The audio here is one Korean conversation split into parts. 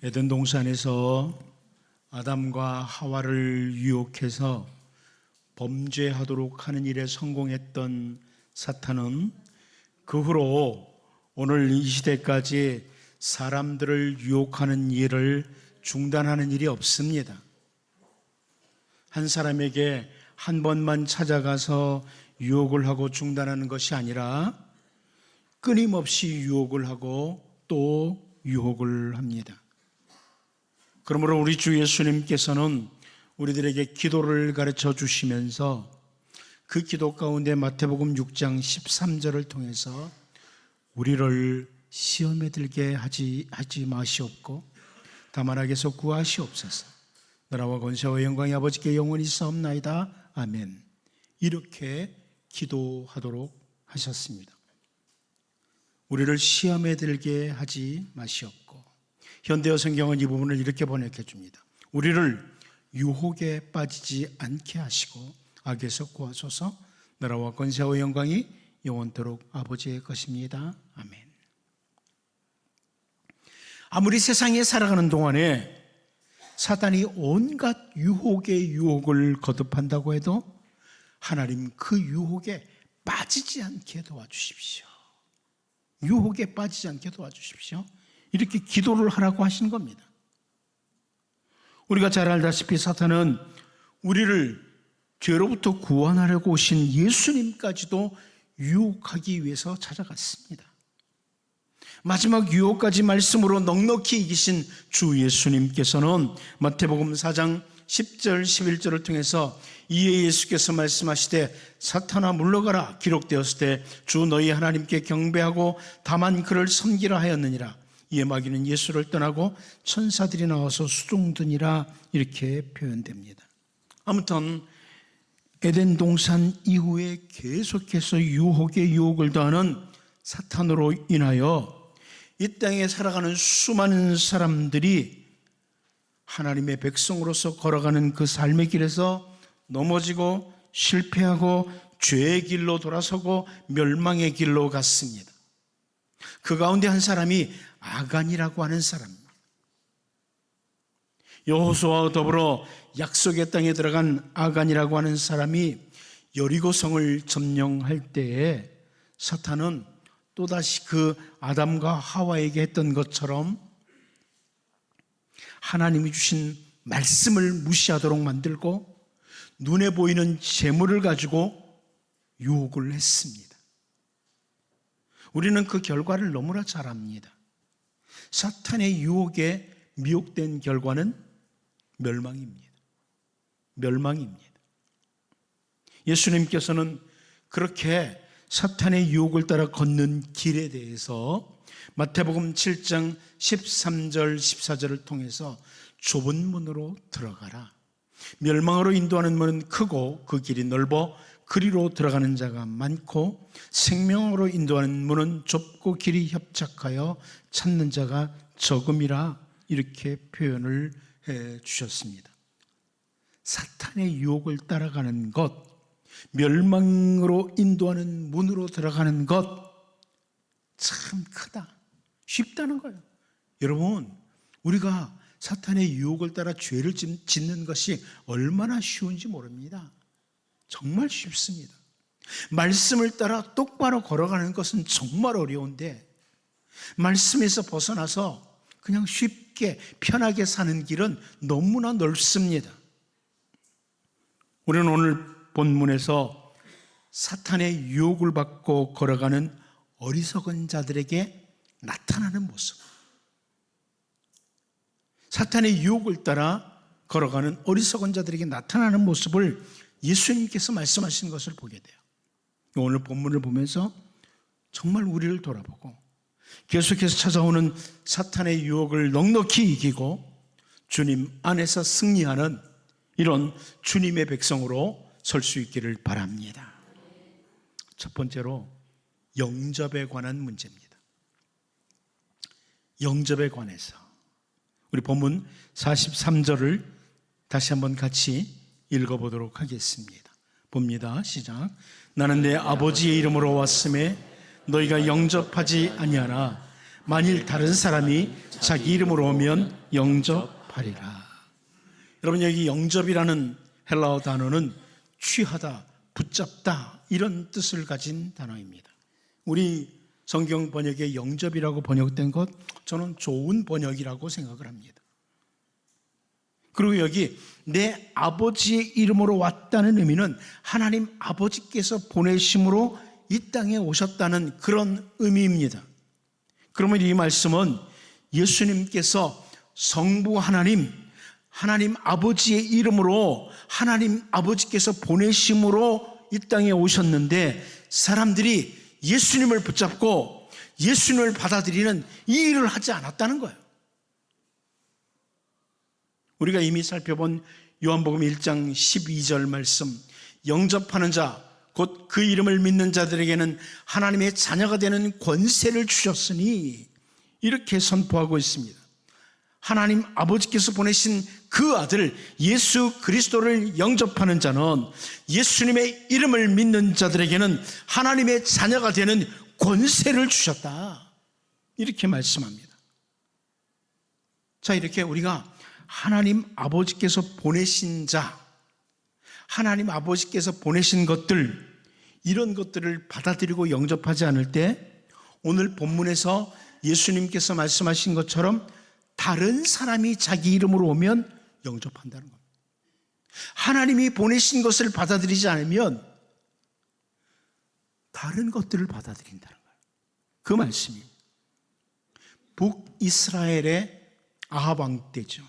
에덴 동산에서 아담과 하와를 유혹해서 범죄하도록 하는 일에 성공했던 사탄은 그 후로 오늘 이 시대까지 사람들을 유혹하는 일을 중단하는 일이 없습니다. 한 사람에게 한 번만 찾아가서 유혹을 하고 중단하는 것이 아니라 끊임없이 유혹을 하고 또 유혹을 합니다. 그러므로 우리 주 예수님께서는 우리들에게 기도를 가르쳐 주시면서 그 기도 가운데 마태복음 6장 13절을 통해서 우리를 시험에 들게 하지 마시옵고 다만 악에서 구하시옵소서. 나라와 권세와 영광이 아버지께 영원히 있사옵나이다. 아멘. 이렇게 기도하도록 하셨습니다. 우리를 시험에 들게 하지 마시옵고, 현대어 성경은 이 부분을 이렇게 번역해 줍니다. 우리를 유혹에 빠지지 않게 하시고 악에서 구하소서. 나라와 권세와 영광이 영원토록 아버지의 것입니다. 아멘. 아무리 세상에 살아가는 동안에 사단이 온갖 유혹의 유혹을 거듭한다고 해도 하나님 그 유혹에 빠지지 않게 도와주십시오. 유혹에 빠지지 않게 도와주십시오. 이렇게 기도를 하라고 하신 겁니다. 우리가 잘 알다시피 사탄은 우리를 죄로부터 구원하려고 오신 예수님까지도 유혹하기 위해서 찾아갔습니다. 마지막 유혹까지 말씀으로 넉넉히 이기신 주 예수님께서는 마태복음 4장 10절 11절을 통해서 이에 예수께서 말씀하시되 사탄아 물러가라, 기록되었을 때 주 너희 하나님께 경배하고 다만 그를 섬기라 하였느니라. 이에 마귀는 예수를 떠나고 천사들이 나와서 수종드니라. 이렇게 표현됩니다. 아무튼 에덴 동산 이후에 계속해서 유혹에 유혹을 더하는 사탄으로 인하여 이 땅에 살아가는 수많은 사람들이 하나님의 백성으로서 걸어가는 그 삶의 길에서 넘어지고 실패하고 죄의 길로 돌아서고 멸망의 길로 갔습니다. 그 가운데 한 사람이 아간이라고 하는 사람입니다. 여호수아와 더불어 약속의 땅에 들어간 아간이라고 하는 사람이 여리고성을 점령할 때에 사탄은 또다시 그 아담과 하와에게 했던 것처럼 하나님이 주신 말씀을 무시하도록 만들고 눈에 보이는 재물을 가지고 유혹을 했습니다. 우리는 그 결과를 너무나 잘 압니다. 사탄의 유혹에 미혹된 결과는 멸망입니다. 멸망입니다. 예수님께서는 그렇게 사탄의 유혹을 따라 걷는 길에 대해서 마태복음 7장 13절 14절을 통해서 좁은 문으로 들어가라. 멸망으로 인도하는 문은 크고 그 길이 넓어 그리로 들어가는 자가 많고 생명으로 인도하는 문은 좁고 길이 협착하여 찾는 자가 적음이라. 이렇게 표현을 해 주셨습니다. 사탄의 유혹을 따라가는 것, 멸망으로 인도하는 문으로 들어가는 것 참 크다, 쉽다는 거예요. 여러분, 우리가 사탄의 유혹을 따라 죄를 짓는 것이 얼마나 쉬운지 모릅니다. 정말 쉽습니다. 말씀을 따라 똑바로 걸어가는 것은 정말 어려운데 말씀에서 벗어나서 그냥 쉽게 편하게 사는 길은 너무나 넓습니다. 우리는 오늘 본문에서 사탄의 유혹을 받고 걸어가는 어리석은 자들에게 나타나는 모습, 사탄의 유혹을 따라 걸어가는 어리석은 자들에게 나타나는 모습을 예수님께서 말씀하신 것을 보게 돼요. 오늘 본문을 보면서 정말 우리를 돌아보고 계속해서 찾아오는 사탄의 유혹을 넉넉히 이기고 주님 안에서 승리하는 이런 주님의 백성으로 설 수 있기를 바랍니다. 첫 번째로 영접에 관한 문제입니다. 영접에 관해서 우리 본문 43절을 다시 한번 같이 읽어보도록 하겠습니다. 봅니다. 시작. 나는 내 아버지의 이름으로 왔음에 너희가 영접하지 아니하나 만일 다른 사람이 자기 이름으로 오면 영접하리라. 여러분, 여기 영접이라는 헬라어 단어는 취하다, 붙잡다 이런 뜻을 가진 단어입니다. 우리 성경 번역에 영접이라고 번역된 것, 저는 좋은 번역이라고 생각을 합니다. 그리고 여기 내 아버지의 이름으로 왔다는 의미는 하나님 아버지께서 보내심으로 이 땅에 오셨다는 그런 의미입니다. 그러면 이 말씀은 예수님께서 성부 하나님 아버지의 이름으로 하나님 아버지께서 보내심으로 이 땅에 오셨는데, 사람들이 예수님을 붙잡고 예수님을 받아들이는 이 일을 하지 않았다는 거예요. 우리가 이미 살펴본 요한복음 1장 12절 말씀, 영접하는 자, 곧 그 이름을 믿는 자들에게는 하나님의 자녀가 되는 권세를 주셨으니 이렇게 선포하고 있습니다. 하나님 아버지께서 보내신 그 아들 예수 그리스도를 영접하는 자는, 예수님의 이름을 믿는 자들에게는 하나님의 자녀가 되는 권세를 주셨다, 이렇게 말씀합니다. 자, 이렇게 우리가 하나님 아버지께서 보내신 자, 하나님 아버지께서 보내신 것들, 이런 것들을 받아들이고 영접하지 않을 때 오늘 본문에서 예수님께서 말씀하신 것처럼 다른 사람이 자기 이름으로 오면 영접한다는 겁니다. 하나님이 보내신 것을 받아들이지 않으면 다른 것들을 받아들인다는 거예요. 그 말씀입니다. 북이스라엘의 아합 왕 때죠.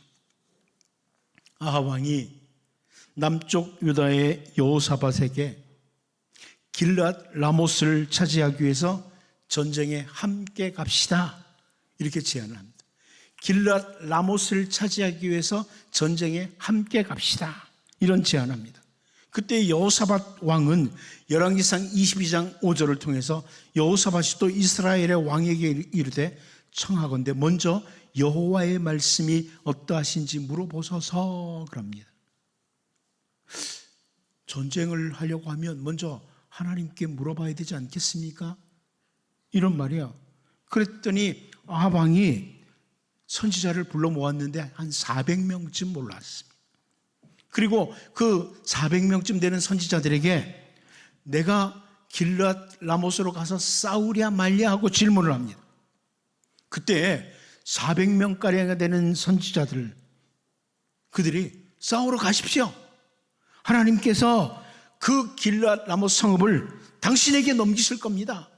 아합 왕이 남쪽 유다의 여호사밧에게 길앗 라모스를 차지하기 위해서 전쟁에 함께 갑시다, 이렇게 제안을 합니다. 길앗 라모스를 차지하기 위해서 전쟁에 함께 갑시다, 이런 제안을 합니다. 그때 여호사밧 왕은 열왕기상 22장 5절을 통해서 여호사밧이 또 이스라엘의 왕에게 이르되 청하건대 먼저 여호와의 말씀이 어떠하신지 물어보소서, 그럽니다. 전쟁을 하려고 하면 먼저 하나님께 물어봐야 되지 않겠습니까? 이런 말이에요. 그랬더니 아합 왕이 선지자를 불러 모았는데 한 400명쯤 몰랐습니다. 그리고 그 400명쯤 되는 선지자들에게 내가 길앗 라모스로 가서 싸우랴 말랴 하고 질문을 합니다. 그때 400명가량이 되는 선지자들, 그들이 싸우러 가십시오, 하나님께서 그 길앗 라모스 성읍을 당신에게 넘기실 겁니다,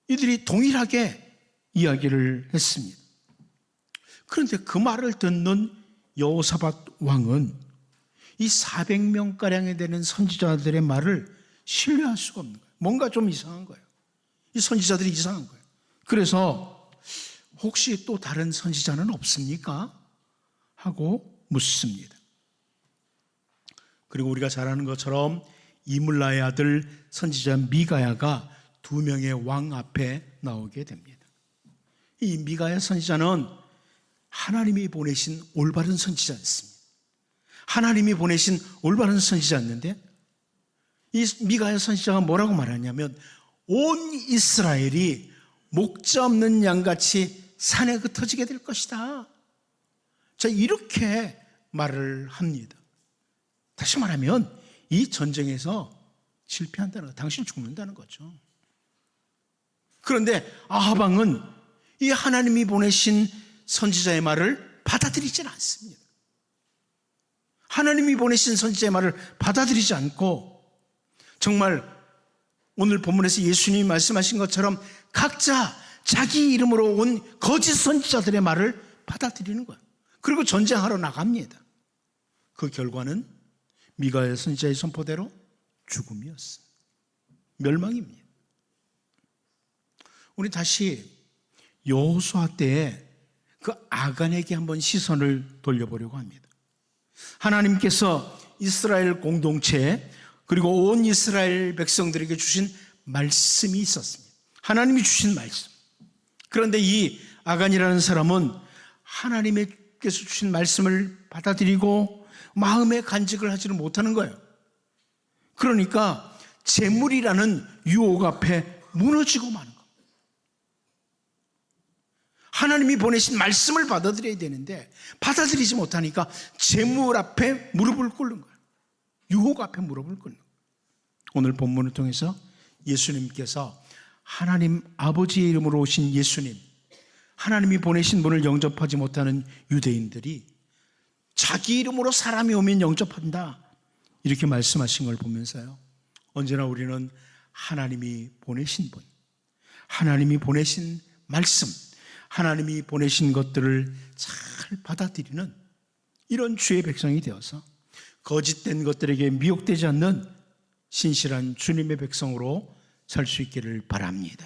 이들이 동일하게 이야기를 했습니다. 그런데 그 말을 듣는 여호사밧 왕은 이 400명가량이 되는 선지자들의 말을 신뢰할 수가 없는 거예요. 뭔가 좀 이상한 거예요. 이 선지자들이 이상한 거예요. 그래서 혹시 또 다른 선지자는 없습니까? 하고 묻습니다. 그리고 우리가 잘 아는 것처럼 이물라의 아들 선지자 미가야가 2명의 왕 앞에 나오게 됩니다. 이 미가야 선지자는 하나님이 보내신 올바른 선지자였습니다. 하나님이 보내신 올바른 선지자였는데, 이 미가야 선지자가 뭐라고 말하냐면 온 이스라엘이 목자 없는 양같이 산에 흩어지게 될 것이다, 자, 이렇게 말을 합니다. 다시 말하면 이 전쟁에서 실패한다는 거, 당신 죽는다는 거죠. 그런데 아합 왕은 이 하나님이 보내신 선지자의 말을 받아들이지는 않습니다. 하나님이 보내신 선지자의 말을 받아들이지 않고 정말 오늘 본문에서 예수님이 말씀하신 것처럼 각자 자기 이름으로 온 거짓 선지자들의 말을 받아들이는 거예요. 그리고 전쟁하러 나갑니다. 그 결과는 미가야 선지자의 선포대로 죽음이었습니다. 멸망입니다. 우리 다시 여호수아 때에 그 아간에게 한번 시선을 돌려보려고 합니다. 하나님께서 이스라엘 공동체 그리고 온 이스라엘 백성들에게 주신 말씀이 있었습니다. 하나님이 주신 말씀. 그런데 이 아간이라는 사람은 하나님께서 주신 말씀을 받아들이고 마음의 간직을 하지는 못하는 거예요. 그러니까 재물이라는 유혹 앞에 무너지고 마는 거예요. 하나님이 보내신 말씀을 받아들여야 되는데 받아들이지 못하니까 재물 앞에 무릎을 꿇는 거예요. 유혹 앞에 무릎을 꿇는 거예요. 오늘 본문을 통해서 예수님께서 하나님 아버지의 이름으로 오신 예수님, 하나님이 보내신 분을 영접하지 못하는 유대인들이 자기 이름으로 사람이 오면 영접한다, 이렇게 말씀하신 걸 보면서요, 언제나 우리는 하나님이 보내신 분, 하나님이 보내신 말씀, 하나님이 보내신 것들을 잘 받아들이는 이런 주의 백성이 되어서 거짓된 것들에게 미혹되지 않는 신실한 주님의 백성으로 살 수 있기를 바랍니다.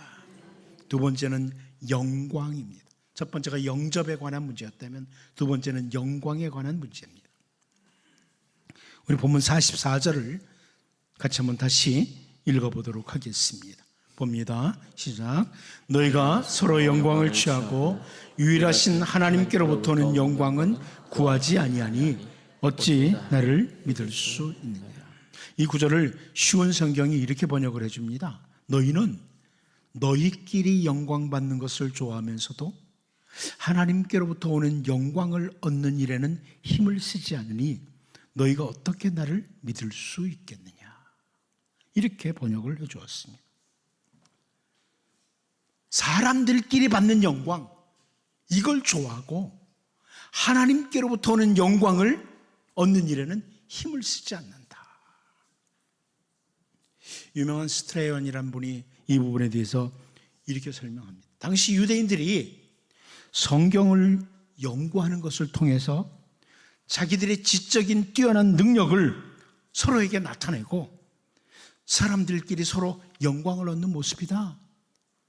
두 번째는 영광입니다. 첫 번째가 영접에 관한 문제였다면 두 번째는 영광에 관한 문제입니다. 우리 본문 44절을 같이 한번 다시 읽어보도록 하겠습니다. 봅니다. 시작. 너희가 서로 영광을 취하고 유일하신 하나님께로부터 오는 영광은 구하지 아니하니 어찌 나를 믿을 수 있느냐. 이 구절을 쉬운 성경이 이렇게 번역을 해줍니다. 너희는 너희끼리 영광 받는 것을 좋아하면서도 하나님께로부터 오는 영광을 얻는 일에는 힘을 쓰지 않으니 너희가 어떻게 나를 믿을 수 있겠느냐. 이렇게 번역을 해주었습니다. 사람들끼리 받는 영광, 이걸 좋아하고 하나님께로부터 오는 영광을 얻는 일에는 힘을 쓰지 않는다. 유명한 스트레이언이라는 분이 이 부분에 대해서 이렇게 설명합니다. 당시 유대인들이 성경을 연구하는 것을 통해서 자기들의 지적인 뛰어난 능력을 서로에게 나타내고 사람들끼리 서로 영광을 얻는 모습이다,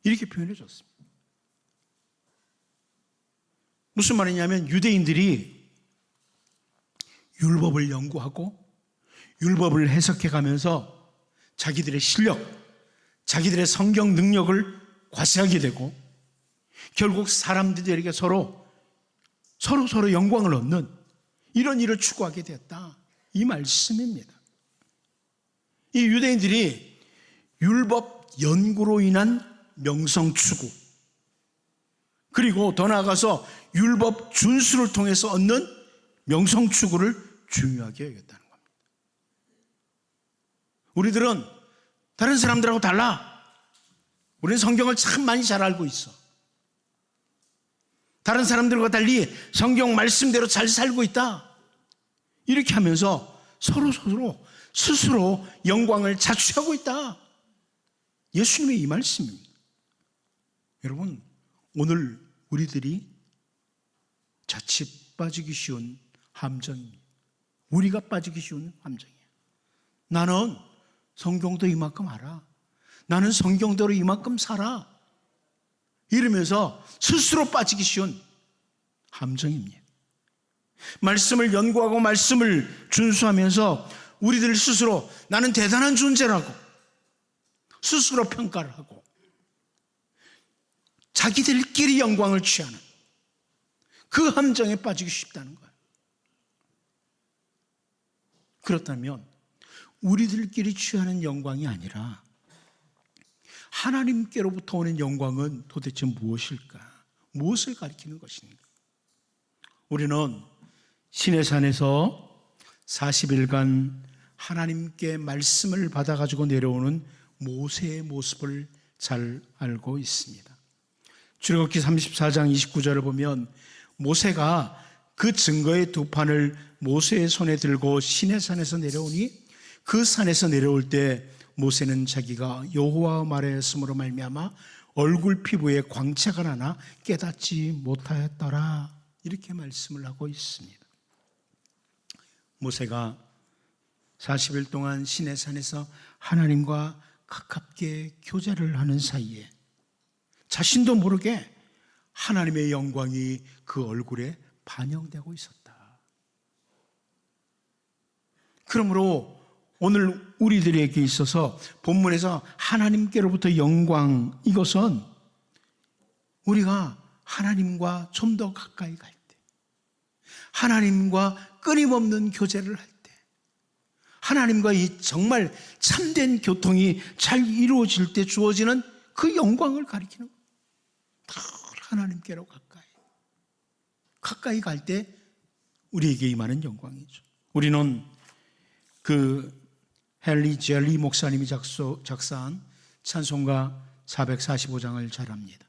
이렇게 표현해 줬습니다. 무슨 말이냐면 유대인들이 율법을 연구하고 율법을 해석해 가면서 자기들의 실력, 자기들의 성경 능력을 과시하게 되고 결국 사람들에게 서로 영광을 얻는 이런 일을 추구하게 되었다, 이 말씀입니다. 이 유대인들이 율법 연구로 인한 명성 추구, 그리고 더 나아가서 율법 준수를 통해서 얻는 명성 추구를 중요하게 여겼다는 겁니다. 우리들은 다른 사람들하고 달라. 우리는 성경을 참 많이 잘 알고 있어. 다른 사람들과 달리 성경 말씀대로 잘 살고 있다, 이렇게 하면서 서로 스스로 영광을 자취하고 있다. 예수님의 이 말씀입니다. 여러분, 오늘 우리들이 자칫 빠지기 쉬운 함정입니다. 우리가 빠지기 쉬운 함정이에요. 나는 성경도 이만큼 알아, 나는 성경대로 이만큼 살아, 이러면서 스스로 빠지기 쉬운 함정입니다. 말씀을 연구하고 말씀을 준수하면서 우리들 스스로 나는 대단한 존재라고 스스로 평가를 하고 자기들끼리 영광을 취하는 그 함정에 빠지기 쉽다는 거예요. 그렇다면 우리들끼리 취하는 영광이 아니라 하나님께로부터 오는 영광은 도대체 무엇일까? 무엇을 가리키는 것인가? 우리는 시내산에서 40일간 하나님께 말씀을 받아가지고 내려오는 모세의 모습을 잘 알고 있습니다. 출애굽기 34장 29절을 보면 모세가 그 증거의 두 판을 모세의 손에 들고 시내산에서 내려오니 그 산에서 내려올 때 모세는 자기가 여호와의 말하였음으로 말미암아 얼굴 피부에 광채가 나나 깨닫지 못하였더라, 이렇게 말씀을 하고 있습니다. 모세가 40일 동안 시내산에서 하나님과 가깝게 교제를 하는 사이에 자신도 모르게 하나님의 영광이 그 얼굴에 반영되고 있었다. 그러므로 오늘 우리들에게 있어서 본문에서 하나님께로부터 영광, 이것은 우리가 하나님과 좀 더 가까이 갈 때, 하나님과 끊임없는 교제를 할 때, 하나님과 이 정말 참된 교통이 잘 이루어질 때 주어지는 그 영광을 가리키는 거예요. 늘 하나님께로 가까이. 가까이 갈 때 우리에게 임하는 영광이죠. 우리는 그 헨리 젤리 목사님이 작사한 찬송가 445장을 잘 압니다.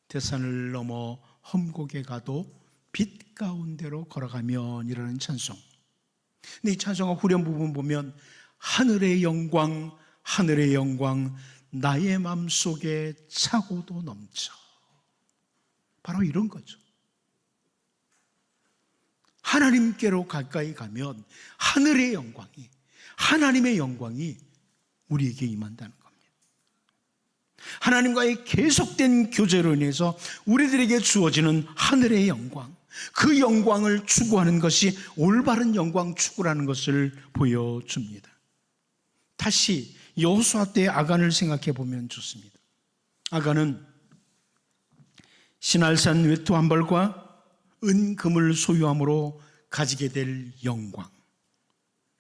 대산을 넘어 험곡에 가도 빛 가운데로 걸어가면 이라는 찬송. 근데 이 찬송가 후렴 부분 보면 하늘의 영광 나의 맘속에 차고도 넘쳐. 바로 이런 거죠. 하나님께로 가까이 가면 하늘의 영광이, 하나님의 영광이 우리에게 임한다는 겁니다. 하나님과의 계속된 교제로 인해서 우리들에게 주어지는 하늘의 영광, 그 영광을 추구하는 것이 올바른 영광 추구라는 것을 보여줍니다. 다시 여호수아 때의 아간을 생각해 보면 좋습니다. 아간은 시날산 외투 한 벌과 은금을 소유함으로 가지게 될 영광,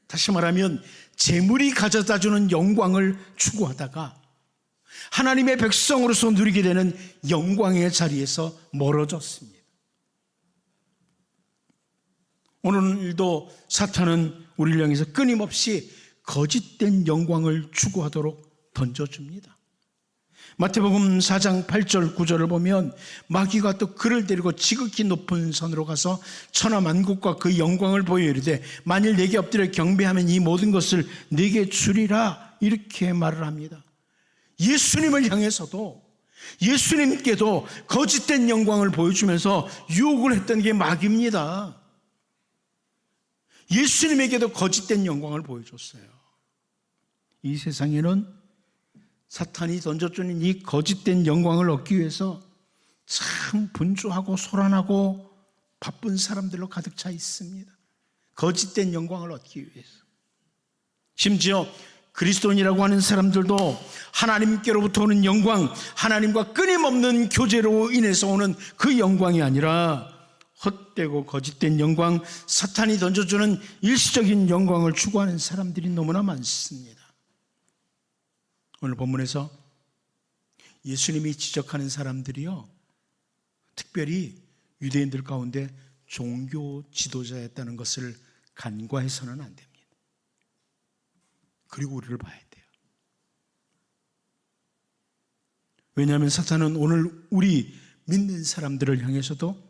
다시 말하면 재물이 가져다주는 영광을 추구하다가 하나님의 백성으로서 누리게 되는 영광의 자리에서 멀어졌습니다. 오늘도 사탄은 우리를 향해서 끊임없이 거짓된 영광을 추구하도록 던져줍니다. 마태복음 4장 8절 9절을 보면 마귀가 또 그를 데리고 지극히 높은 산으로 가서 천하만국과 그 영광을 보여 이르되 만일 내게 엎드려 경배하면 이 모든 것을 내게 주리라, 이렇게 말을 합니다. 예수님을 향해서도, 예수님께도 거짓된 영광을 보여주면서 유혹을 했던 게 마귀입니다. 예수님에게도 거짓된 영광을 보여줬어요. 이 세상에는 사탄이 던져주는 이 거짓된 영광을 얻기 위해서 참 분주하고 소란하고 바쁜 사람들로 가득 차 있습니다. 거짓된 영광을 얻기 위해서. 심지어 그리스도인이라고 하는 사람들도 하나님께로부터 오는 영광, 하나님과 끊임없는 교제로 인해서 오는 그 영광이 아니라 헛되고 거짓된 영광, 사탄이 던져주는 일시적인 영광을 추구하는 사람들이 너무나 많습니다. 오늘 본문에서 예수님이 지적하는 사람들이요, 특별히 유대인들 가운데 종교 지도자였다는 것을 간과해서는 안 됩니다. 그리고 우리를 봐야 돼요. 왜냐하면 사탄은 오늘 우리 믿는 사람들을 향해서도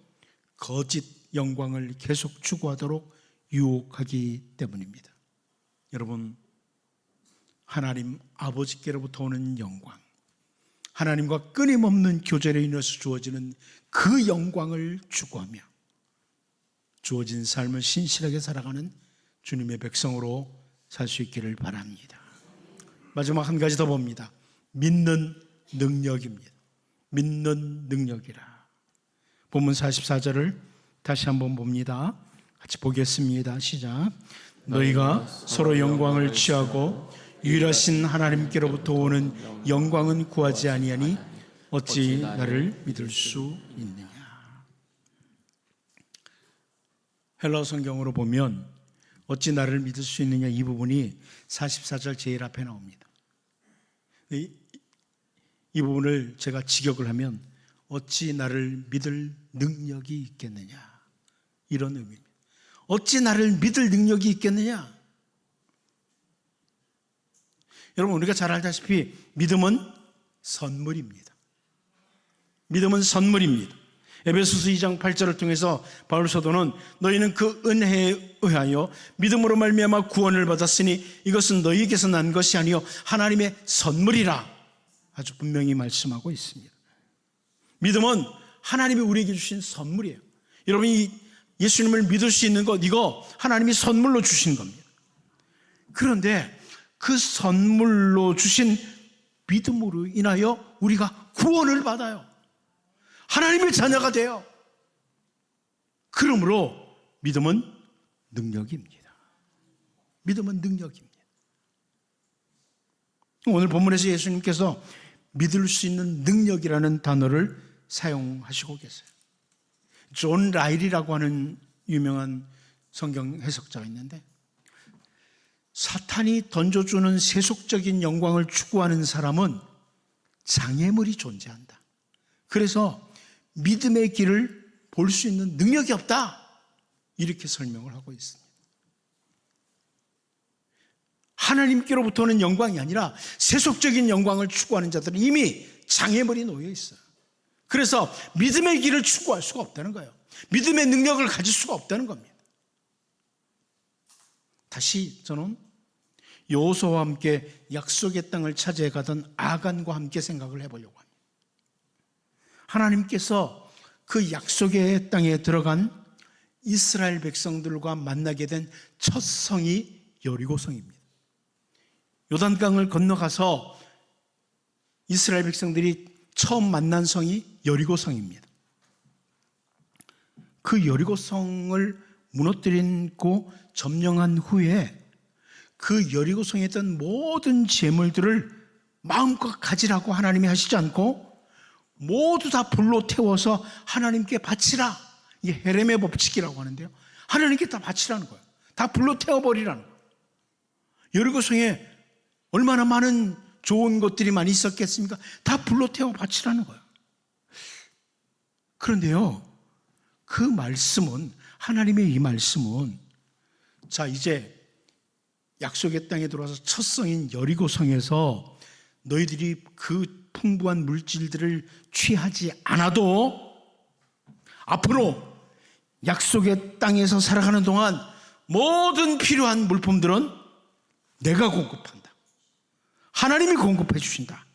거짓 영광을 계속 추구하도록 유혹하기 때문입니다. 여러분, 하나님 아버지께로부터 오는 영광, 하나님과 끊임없는 교제로 인해서 주어지는 그 영광을 추구하며 주어진 삶을 신실하게 살아가는 주님의 백성으로 살 수 있기를 바랍니다. 마지막 한 가지 더 봅니다. 믿는 능력입니다. 믿는 능력이라. 본문 44절을 다시 한번 봅니다. 같이 보겠습니다. 시작. 너희가 서로 영광을 취하고 유일하신 하나님께로부터 오는 영광은 구하지 아니하니 어찌 나를 믿을 수 있느냐. 헬라어 성경으로 보면 어찌 나를 믿을 수 있느냐, 이 부분이 44절 제일 앞에 나옵니다. 이 부분을 제가 직역을 하면 어찌 나를 믿을 능력이 있겠느냐, 이런 의미입니다. 어찌 나를 믿을 능력이 있겠느냐. 여러분, 우리가 잘 알다시피 믿음은 선물입니다. 믿음은 선물입니다. 에베소서 2장 8절을 통해서 바울 사도는 너희는 그 은혜에 의하여 믿음으로 말미암아 구원을 받았으니 이것은 너희에게서 난 것이 아니요 하나님의 선물이라 아주 분명히 말씀하고 있습니다. 믿음은 하나님이 우리에게 주신 선물이에요. 여러분이 예수님을 믿을 수 있는 것, 이거 하나님이 선물로 주신 겁니다. 그런데 그 선물로 주신 믿음으로 인하여 우리가 구원을 받아요. 하나님의 자녀가 돼요. 그러므로 믿음은 능력입니다. 믿음은 능력입니다. 오늘 본문에서 예수님께서 믿을 수 있는 능력이라는 단어를 사용하시고 계세요. 존 라일이라고 하는 유명한 성경 해석자가 있는데, 사탄이 던져주는 세속적인 영광을 추구하는 사람은 장애물이 존재한다. 그래서 믿음의 길을 볼 수 있는 능력이 없다. 이렇게 설명을 하고 있습니다. 하나님께로부터는 영광이 아니라 세속적인 영광을 추구하는 자들은 이미 장애물이 놓여 있어요. 그래서 믿음의 길을 추구할 수가 없다는 거예요. 믿음의 능력을 가질 수가 없다는 겁니다. 다시 저는 여호수아와 함께 약속의 땅을 차지해 가던 아간과 함께 생각을 해보려고 합니다. 하나님께서 그 약속의 땅에 들어간 이스라엘 백성들과 만나게 된 첫 성이 여리고성입니다. 요단강을 건너가서 이스라엘 백성들이 처음 만난 성이 여리고성입니다. 그 여리고성을 무너뜨리고 점령한 후에 그 여리고성에 있던 모든 재물들을 마음껏 가지라고 하나님이 하시지 않고 모두 다 불로 태워서 하나님께 바치라. 이게 헤레메 법칙이라고 하는데요. 하나님께 다 바치라는 거예요. 다 불로 태워버리라는 거예요. 여리고성에 얼마나 많은 좋은 것들이 많이 있었겠습니까? 다 불로 태워 바치라는 거예요. 그런데요, 그 말씀은, 하나님의 이 말씀은, 자, 이제 약속의 땅에 들어와서 첫 성인 여리고성에서 너희들이 그 풍부한 물질들을 취하지 않아도 앞으로 약속의 땅에서 살아가는 동안 모든 필요한 물품들은 내가 공급한다. 하나님이 공급해 주신다.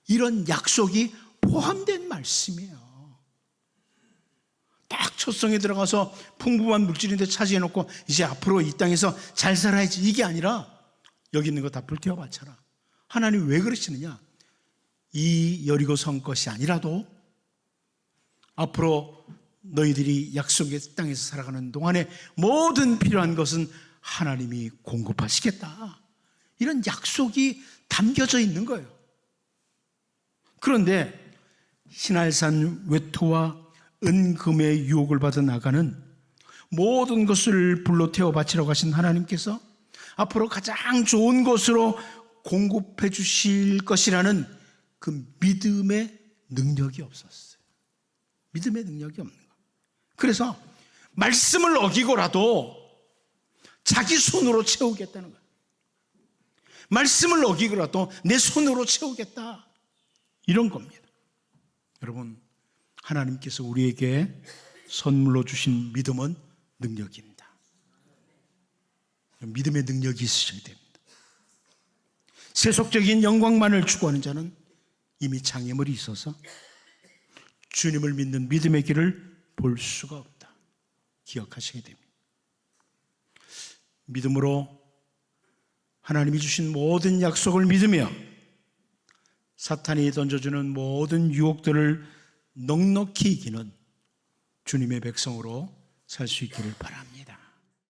이런 약속이 포함된 말씀이에요. 딱 첫 성에 들어가서 풍부한 물질인데 차지해놓고 이제 앞으로 이 땅에서 잘 살아야지, 이게 아니라 여기 있는 거 다 불태워 바쳐라. 하나님 왜 그러시느냐? 이 여리고성 것이 아니라도 앞으로 너희들이 약속의 땅에서 살아가는 동안에 모든 필요한 것은 하나님이 공급하시겠다. 이런 약속이 담겨져 있는 거예요. 그런데 신할산 외투와 은금의 유혹을 받은 아간은 모든 것을 불로 태워 바치라고 하신 하나님께서 앞으로 가장 좋은 것으로 공급해 주실 것이라는 그 믿음의 능력이 없었어요. 믿음의 능력이 없는 거예요. 그래서 말씀을 어기고라도 자기 손으로 채우겠다는 거예요. 말씀을 어기고라도 내 손으로 채우겠다, 이런 겁니다. 여러분, 하나님께서 우리에게 선물로 주신 믿음은 능력입니다. 믿음의 능력이 있으셔야 됩니다. 세속적인 영광만을 추구하는 자는 이미 장애물이 있어서 주님을 믿는 믿음의 길을 볼 수가 없다. 기억하셔야 됩니다. 믿음으로 하나님이 주신 모든 약속을 믿으며 사탄이 던져주는 모든 유혹들을 넉넉히 이기는 주님의 백성으로 살 수 있기를 바랍니다.